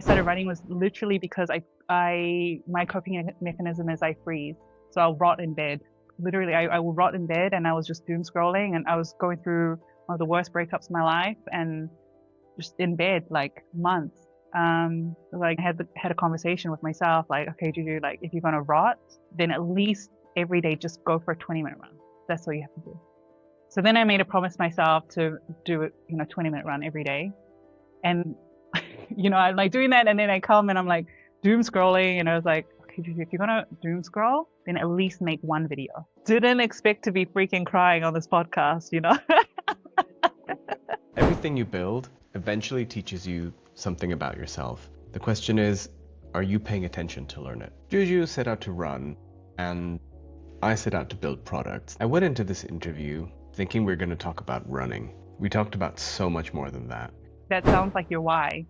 I started running was literally because my coping mechanism is I freeze. So I'll rot in bed. Literally, I will rot in bed, and I was just doom scrolling, and I was going through one of the worst breakups of my life, and just in bed like months. Like I had a conversation with myself, like, okay, Juju, like if you're gonna rot, then at least every day just go for a 20-minute run. That's all you have to do. So then I made a promise myself to do a 20-minute run every day, and I'm like doing that, and then I come and I'm like doom scrolling, and I was like, okay, Juju, if you're gonna doom scroll, then at least make one video. Didn't expect to be freaking crying on this podcast, Everything you build eventually teaches you something about yourself. The question is, are you paying attention to learn it? Juju set out to run, and I set out to build products. I went into this interview thinking we were going to talk about running. We talked about so much more than that. That sounds like your why.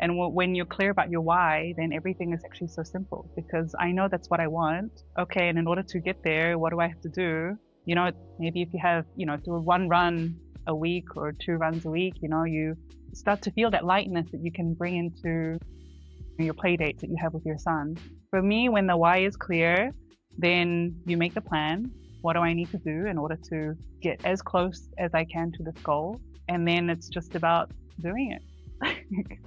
And when you're clear about your why, then everything is actually so simple, because I know that's what I want. Okay, and in order to get there, what do I have to do? Maybe if you have, do one run a week or 2 runs a week, you start to feel that lightness that you can bring into your play dates that you have with your son. For me, when the why is clear, then you make the plan. What do I need to do in order to get as close as I can to this goal? And then it's just about doing it.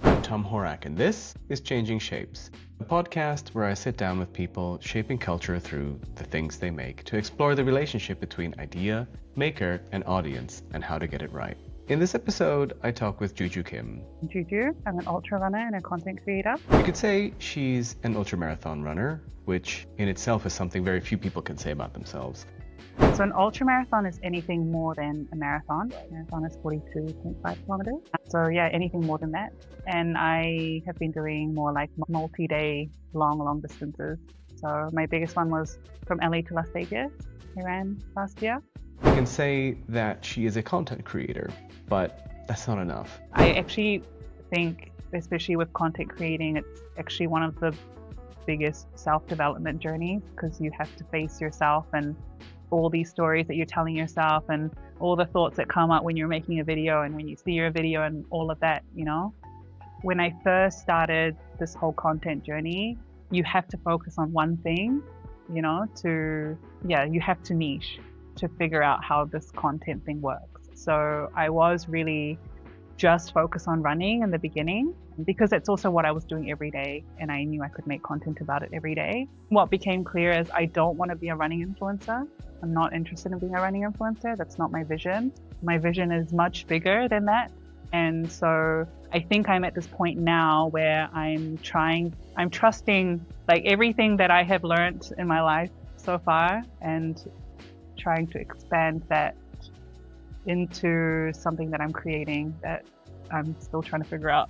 I'm Tom Horak, and this is Changing Shapes, a podcast where I sit down with people shaping culture through the things they make to explore the relationship between idea, maker, and audience, and how to get it right. In this episode, I talk with Juju Kim. Juju, I'm an ultra runner and a content creator. You could say she's an ultramarathon runner, which in itself is something very few people can say about themselves. So an ultramarathon is anything more than a marathon. A marathon is 42.5 kilometers. So yeah, anything more than that. And I have been doing more like multi-day, long distances. So my biggest one was from LA to Las Vegas. I ran last year. You can say that she is a content creator, but that's not enough. I actually think, especially with content creating, it's actually one of the biggest self-development journeys, because you have to face yourself and all these stories that you're telling yourself and all the thoughts that come up when you're making a video and when you see your video and all of that, When I first started this whole content journey, you have to focus on one thing, you have to niche to figure out how this content thing works. So I was really just focused on running in the beginning, because that's also what I was doing every day, and I knew I could make content about it every day. What became clear is I don't want to be a running influencer. I'm not interested in being a running influencer. That's not my vision. My vision is much bigger than that. And so I think I'm at this point now where I'm trusting like everything that I have learned in my life so far, and trying to expand that into something that I'm creating that I'm still trying to figure out.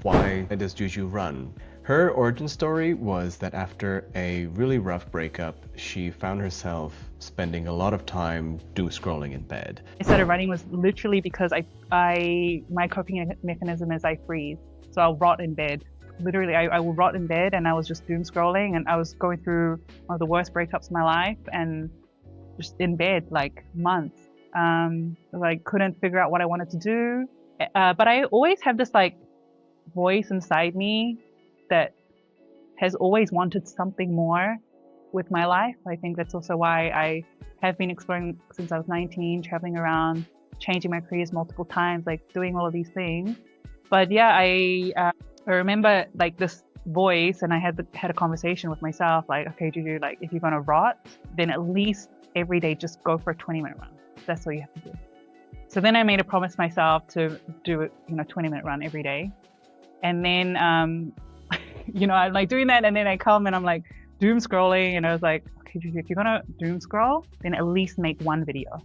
Why does Juju run? Her origin story was that after a really rough breakup, she found herself spending a lot of time doom scrolling in bed. I started running was literally because my coping mechanism is I freeze. So I'll rot in bed. Literally, I will rot in bed, and I was just doom scrolling, and I was going through one of the worst breakups of my life, and just in bed like months. I couldn't figure out what I wanted to do. But I always have this like voice inside me that has always wanted something more with my life. I think that's also why I have been exploring since I was 19, traveling around, changing my careers multiple times, like doing all of these things. But yeah, I remember like this voice, and I had a conversation with myself, like, okay, Juju, like if you're gonna rot, then at least every day just go for a 20-minute run. That's all you have to do. So then I made a promise myself to do a 20-minute run every day. And then, I'm like doing that, and then I come and I'm like doom scrolling, and I was like, okay, if you're gonna doom scroll, then at least make one video.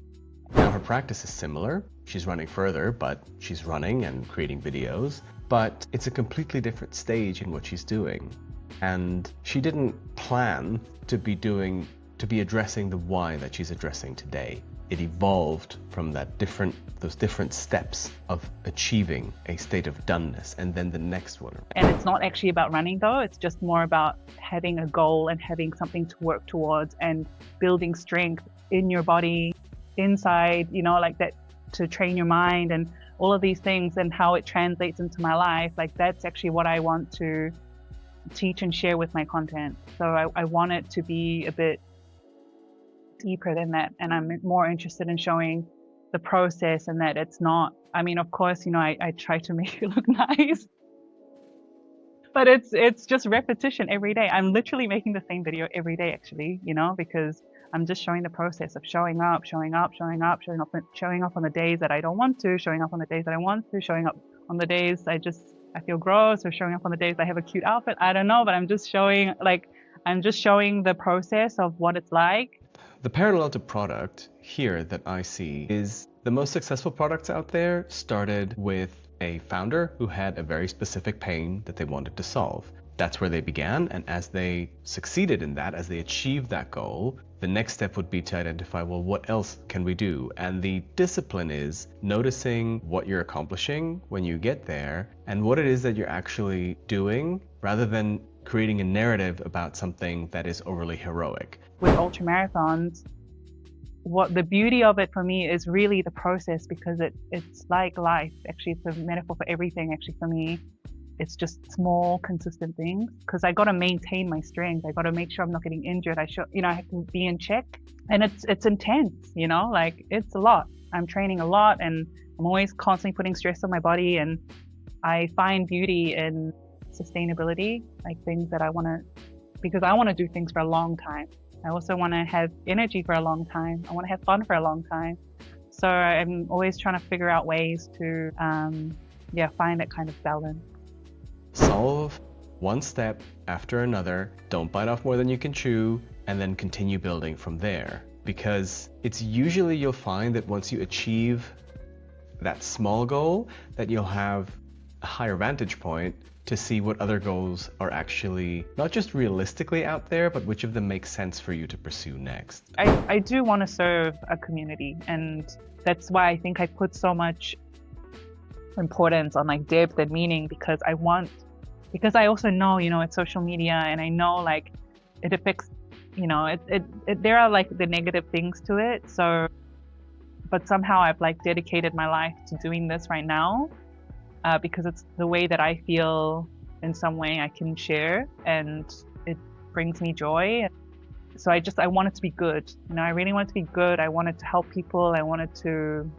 Now her practice is similar. She's running further, but she's running and creating videos. But it's a completely different stage in what she's doing. And she didn't plan to be addressing the why that she's addressing today. It evolved from those different steps of achieving a state of doneness, and then the next one. And it's not actually about running though, it's just more about having a goal and having something to work towards and building strength in your body, inside, like that, to train your mind. And all of these things and how it translates into my life, like that's actually what I want to teach and share with my content. So I want it to be a bit deeper than that, and I'm more interested in showing the process, and that it's not, I mean, of course, I try to make it look nice, but it's just repetition every day. I'm literally making the same video every day, actually, because I'm just showing the process of showing up on the days that I don't want to, showing up on the days that I want to, showing up on the days I feel gross, or showing up on the days I have a cute outfit. I don't know, but I'm just showing the process of what it's like. The parallel to product here that I see is the most successful products out there started with a founder who had a very specific pain that they wanted to solve. That's where they began, and as they succeeded in that, as they achieved that goal, the next step would be to identify, well, what else can we do? And the discipline is noticing what you're accomplishing when you get there and what it is that you're actually doing, rather than creating a narrative about something that is overly heroic. With ultra marathons, what the beauty of it for me is really the process, because it's like life. Actually, it's a metaphor for everything. Actually, for me, it's just small, consistent things, because I got to maintain my strength. I got to make sure I'm not getting injured. I have to be in check, and it's intense. Like it's a lot. I'm training a lot, and I'm always constantly putting stress on my body. And I find beauty in sustainability, like things that I want to, because I want to do things for a long time. I also want to have energy for a long time. I want to have fun for a long time. So I'm always trying to figure out ways to, find that kind of balance. Solve one step after another. Don't bite off more than you can chew, and then continue building from there. Because it's usually, you'll find that once you achieve that small goal, that you'll have a higher vantage point to see what other goals are actually not just realistically out there, but which of them make sense for you to pursue next. I do want to serve a community, and that's why I think I put so much importance on like depth and meaning, because I also know, it's social media, and I know like it affects, there are like the negative things to it. So, but somehow I've like dedicated my life to doing this right now. Because it's the way that I feel in some way I can share, and it brings me joy. So I want it to be good. I really want it to be good. I wanted to help people. I wanted to,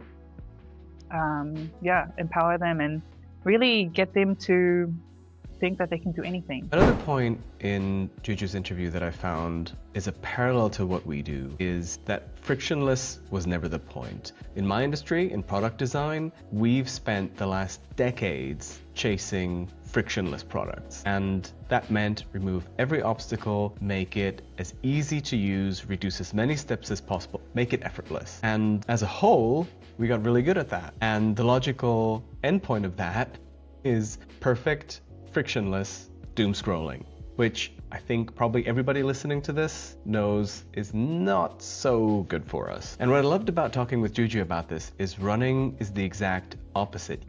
empower them and really get them to think that they can do anything. Another point in Juju's interview that I found is a parallel to what we do, is that frictionless was never the point. In my industry, in product design, we've spent the last decades chasing frictionless products. And that meant remove every obstacle, make it as easy to use, reduce as many steps as possible, make it effortless. And as a whole, we got really good at that. And the logical endpoint of that is perfect, frictionless doom scrolling, which I think probably everybody listening to this knows is not so good for us. And what I loved about talking with Juju about this is running is the exact opposite.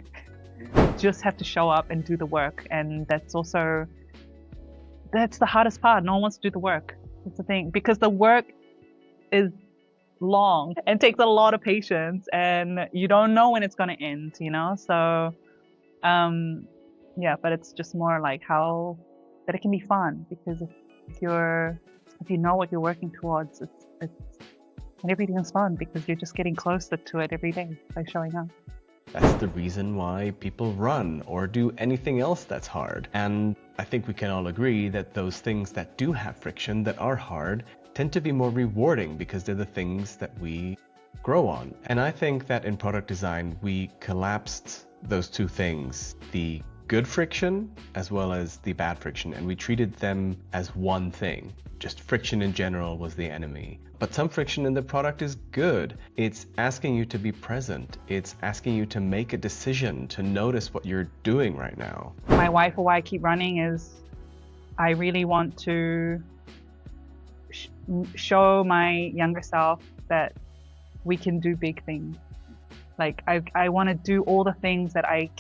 You just have to show up and do the work, and that's the hardest part. No one wants to do the work. That's the thing, because the work is long and takes a lot of patience, and you don't know when it's going to end, so but it's just more like how that it can be fun, because if you know what you're working towards, it's and everything is fun, because you're just getting closer to it every day by showing up. That's the reason why people run or do anything else that's hard. And I think we can all agree that those things that do have friction, that are hard, tend to be more rewarding, because they're the things that we grow on. And I think that in product design, we collapsed those two things, the good friction as well as the bad friction, and we treated them as one thing. Just friction in general was the enemy. But some friction in the product is good. It's asking you to be present. It's asking you to make a decision, to notice what you're doing right now. My why for why I keep running is I really want to show my younger self that we can do big things. Like I want to do all the things that I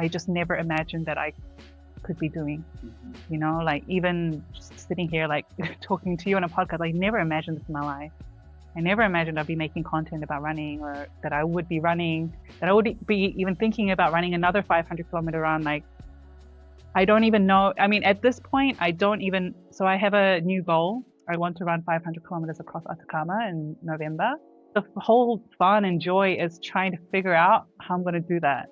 just never imagined that I could be doing. Like even just sitting here, like talking to you on a podcast, I never imagined this in my life. I never imagined I'd be making content about running, or that I would be running, that I would be even thinking about running another 500-kilometer run. Like, I don't even know. I mean, at this point, so I have a new goal. I want to run 500 kilometers across Atacama in November. The whole fun and joy is trying to figure out how I'm going to do that.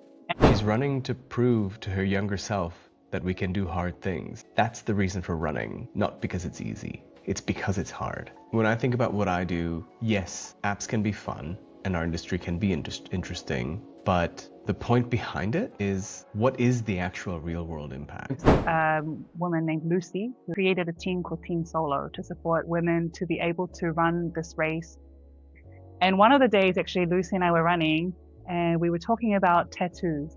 She's running to prove to her younger self that we can do hard things. That's the reason for running, not because it's easy. It's because it's hard. When I think about what I do, yes, apps can be fun and our industry can be interesting, but the point behind it is, what is the actual real world impact? A woman named Lucy who created a team called Team Solo to support women to be able to run this race. And one of the days, actually, Lucy and I were running and we were talking about tattoos.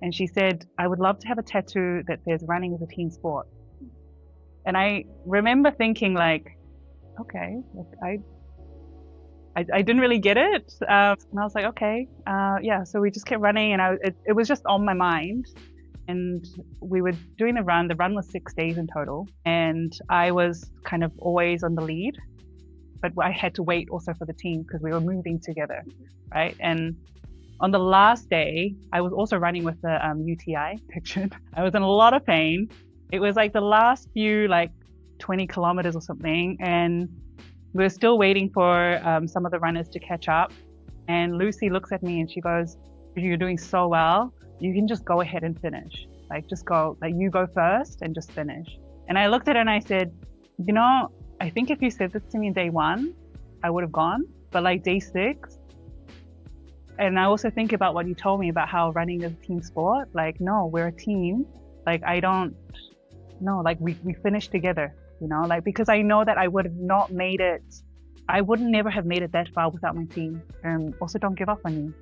And she said, I would love to have a tattoo that says running is a team sport. And I remember thinking like, okay, I didn't really get it. And I was like, okay, yeah. So we just kept running and it was just on my mind. And we were doing the run. The run was 6 days in total. And I was kind of always on the lead, but I had to wait also for the team because we were moving together, right? And on the last day, I was also running with the UTI infection. I was in a lot of pain. It was like the last few, like 20 kilometers or something. And we were still waiting for some of the runners to catch up. And Lucy looks at me and she goes, you're doing so well. You can just go ahead and finish. Like, just go, like, you go first and just finish. And I looked at her and I said, you know, I think if you said this to me day 1, I would have gone. But like day 6, and I also think about what you told me about how running is a team sport. Like, no, we're a team. Like, like we finished together, you know, like, because I know that I would have not made it. I would never have made it that far without my team. And also, don't give up on me.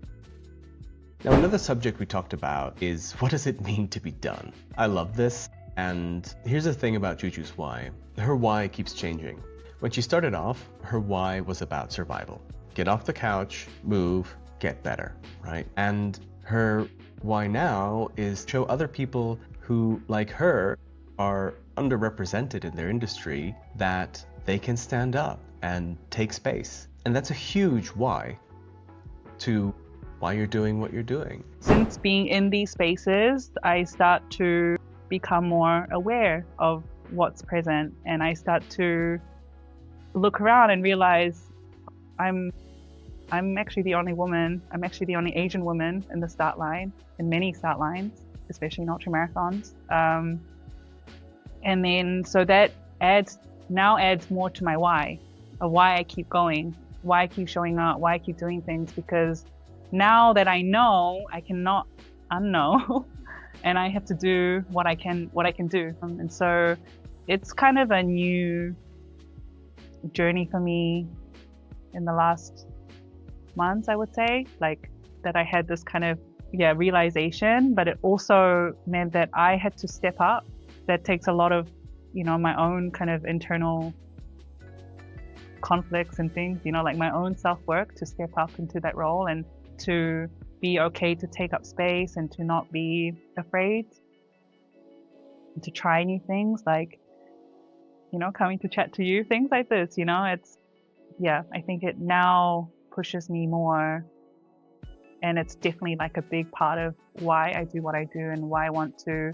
Now, another subject we talked about is, what does it mean to be done? I love this. And here's the thing about Juju's why. Her why keeps changing. When she started off, her why was about survival. Get off the couch, move, get better, right? And her why now is show other people who, like her, are underrepresented in their industry that they can stand up and take space. And that's a huge why to why you're doing what you're doing. Since being in these spaces, I start to become more aware of what's present, and I start to look around and realize I'm actually the only woman. I'm actually the only Asian woman in the start line, in many start lines, especially in ultramarathons. And then so that adds more to my why, of why I keep going, why I keep showing up, why I keep doing things, because now that I know, I cannot unknow, and I have to do what I can do. And so it's kind of a new journey for me in the last months, I would say, like, that I had this kind of realization, but it also meant that I had to step up. That takes a lot of, you know, my own kind of internal conflicts and things, you know, like my own self-work to step up into that role and to be okay to take up space and to not be afraid and to try new things, like, you know, coming to chat to you, things like this, you know. It's, I think it now pushes me more, and it's definitely like a big part of why I do what I do and why I want to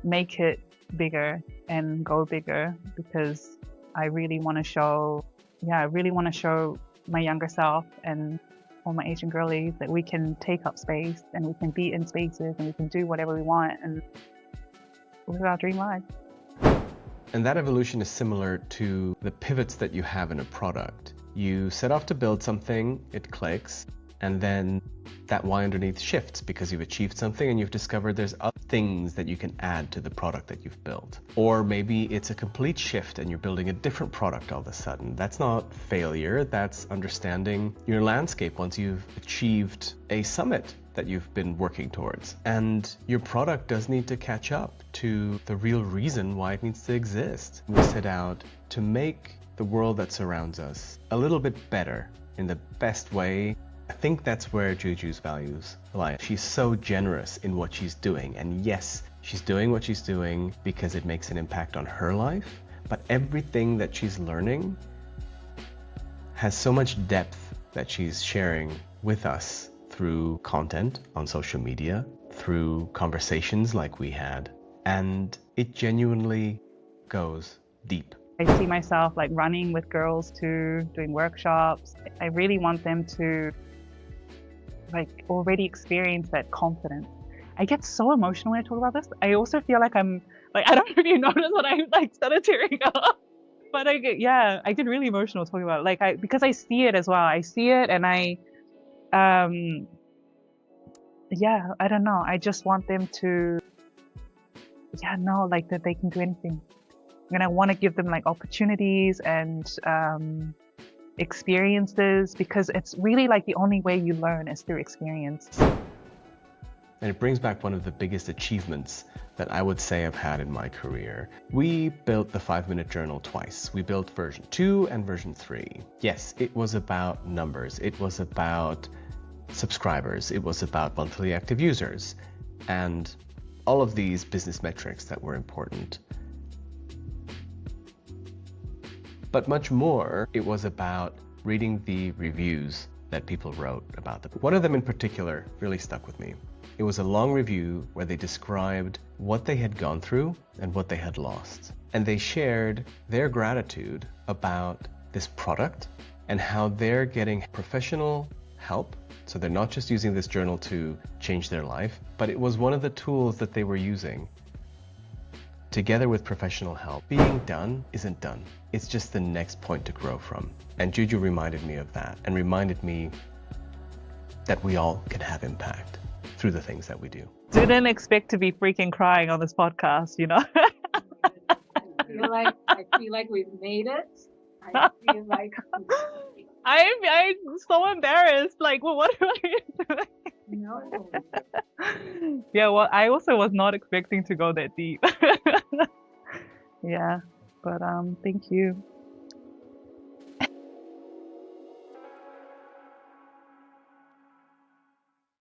make it bigger and go bigger, because I really want to show my younger self and all my Asian girlies that we can take up space and we can be in spaces and we can do whatever we want and live our dream life. And that evolution is similar to the pivots that you have in a product. You set off to build something, it clicks, and then that why underneath shifts because you've achieved something and you've discovered there's other things that you can add to the product that you've built. Or maybe it's a complete shift and you're building a different product all of a sudden. That's not failure, that's understanding your landscape once you've achieved a summit that you've been working towards. And your product does need to catch up to the real reason why it needs to exist. We set out to make the world that surrounds us a little bit better in the best way. I think that's where Juju's values lie. She's so generous in what she's doing. And yes, she's doing what she's doing because it makes an impact on her life, but everything that she's learning has so much depth that she's sharing with us through content on social media, through conversations like we had, and it genuinely goes deep. I see myself like running with girls too, doing workshops. I really want them to like already experience that confidence. I get so emotional when I talk about this. I also feel like I'm like, I don't know if you notice when I like started tearing up, but I get really emotional talking about it. Like because I see it as well. I see it and I don't know. I just want them to know like that they can do anything. And I want to give them like opportunities and experiences, because it's really like the only way you learn is through experience. And it brings back one of the biggest achievements that I would say I've had in my career. We built the 5-minute journal twice. We built version 2 and version 3. Yes, it was about numbers. It was about subscribers. It was about monthly active users and all of these business metrics that were important. But much more, it was about reading the reviews that people wrote about them. One of them in particular really stuck with me. It was a long review where they described what they had gone through and what they had lost. And they shared their gratitude about this product and how they're getting professional help. So they're not just using this journal to change their life, but it was one of the tools that they were using together with professional help. Being done isn't done. It's just the next point to grow from. And Juju reminded me of that and reminded me that we all can have impact through the things that we do. Didn't expect to be freaking crying on this podcast, you know? I feel like we've made it. I feel like I'm so embarrassed. Like, well, what am I doing? no. Yeah, well, I also was not expecting to go that deep. Yeah, but thank you.